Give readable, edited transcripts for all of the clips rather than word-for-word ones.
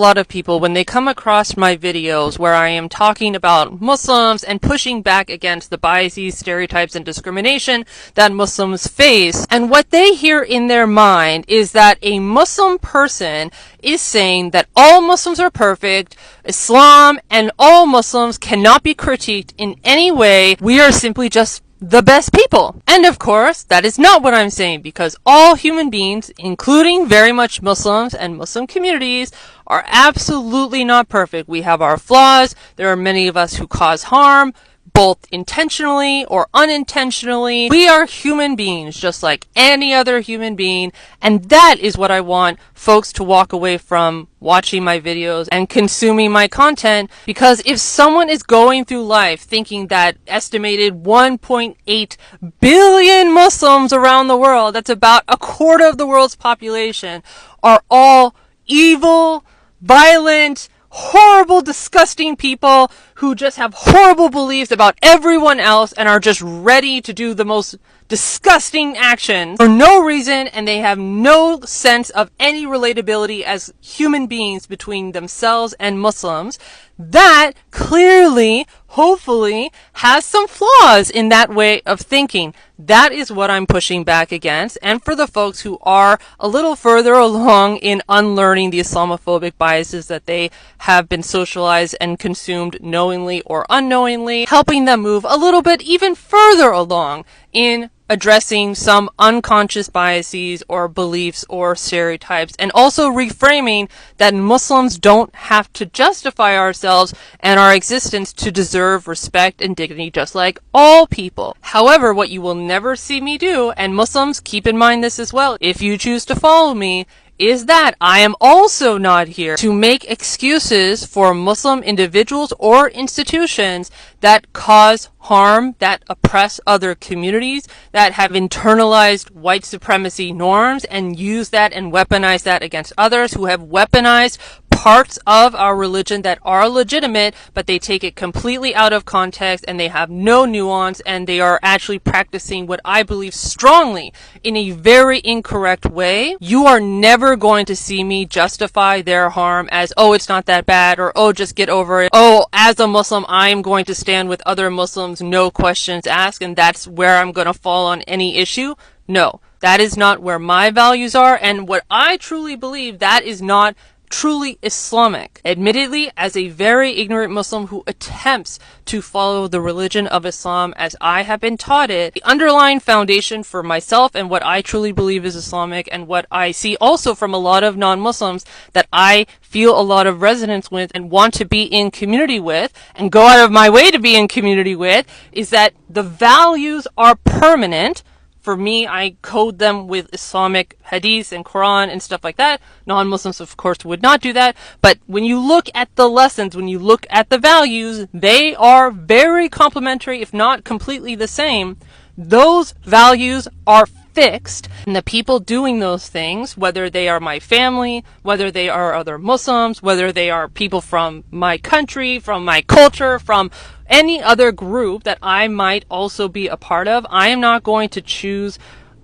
lot of people, when they come across my videos where I am talking about Muslims and pushing back against the biases, stereotypes, and discrimination that Muslims face, and what they hear in their mind is that a Muslim person is saying that all Muslims are perfect, Islam and all Muslims cannot be critiqued in any way, we are simply just the best people. And of course, that is not what I'm saying, because all human beings, including very much Muslims and Muslim communities, are absolutely not perfect. We have our flaws. There are many of us who cause harm, both intentionally or unintentionally. We are human beings, just like any other human being, and that is what I want folks to walk away from watching my videos and consuming my content, because if someone is going through life thinking that estimated 1.8 billion Muslims around the world, that's about a quarter of the world's population, are all evil, violent, horrible, disgusting people who just have horrible beliefs about everyone else and are just ready to do the most disgusting actions for no reason, and they have no sense of any relatability as human beings between themselves and Muslims, that clearly, hopefully, has some flaws in that way of thinking. That is what I'm pushing back against. And for the folks who are a little further along in unlearning the Islamophobic biases that they have been socialized and consumed knowingly or unknowingly, helping them move a little bit even further along in addressing some unconscious biases or beliefs or stereotypes, and also reframing that Muslims don't have to justify ourselves and our existence to deserve respect and dignity just like all people. However, what you will never see me do, and Muslims keep in mind this as well if you choose to follow me, is that I am also not here to make excuses for Muslim individuals or institutions that cause harm, that oppress other communities, that have internalized white supremacy norms and use that and weaponize that against others, who have weaponized parts of our religion that are legitimate, but they take it completely out of context and they have no nuance, and they are actually practicing what I believe strongly in a very incorrect way. You are never going to see me justify their harm as, oh, it's not that bad, or oh, just get over it. Oh, as a Muslim, I am going to stand with other Muslims, no questions asked, and that's where I'm going to fall on any issue. No, that is not where my values are, and what I truly believe, that is not truly Islamic. Admittedly, as a very ignorant Muslim who attempts to follow the religion of Islam as I have been taught it, the underlying foundation for myself and what I truly believe is Islamic, and what I see also from a lot of non-Muslims that I feel a lot of resonance with and want to be in community with and go out of my way to be in community with, is that the values are permanent. For me, I code them with Islamic hadith and Quran and stuff like that. Non-Muslims, of course, would not do that. But when you look at the lessons, when you look at the values, they are very complementary, if not completely the same. Those values are fixed, and the people doing those things, whether they are my family, whether they are other Muslims, whether they are people from my country, from my culture, from any other group that I might also be a part of, I am not going to choose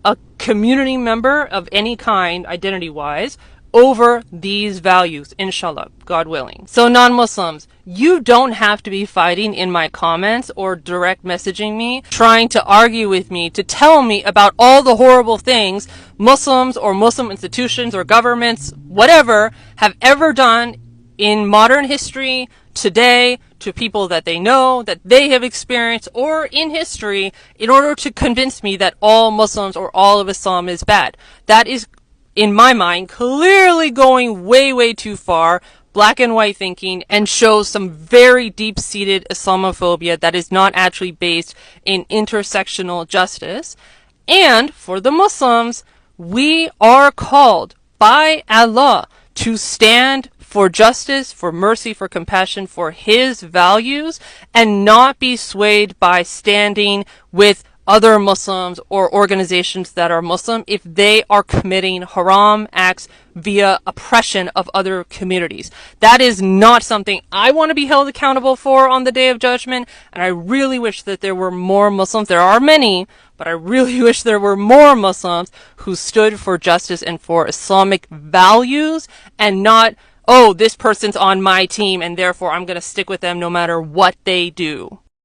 a community member of any kind, identity-wise, over these values, inshallah, God willing. So non-Muslims, you don't have to be fighting in my comments or direct messaging me, trying to argue with me, to tell me about all the horrible things Muslims or Muslim institutions or governments, whatever, have ever done in modern history, today, to people that they know, that they have experienced, or in history, in order to convince me that all Muslims or all of Islam is bad. That is, in my mind, clearly going way, way too far, black and white thinking, and shows some very deep-seated Islamophobia that is not actually based in intersectional justice. And for the Muslims, we are called by Allah to stand for justice, for mercy, for compassion, for His values, and not be swayed by standing with other Muslims or organizations that are Muslim if they are committing haram acts via oppression of other communities. That is not something I want to be held accountable for on the Day of Judgment, and I really wish that there were more Muslims. There are many, but I really wish there were more Muslims who stood for justice and for Islamic values, and not, oh, this person's on my team and therefore I'm going to stick with them no matter what they do.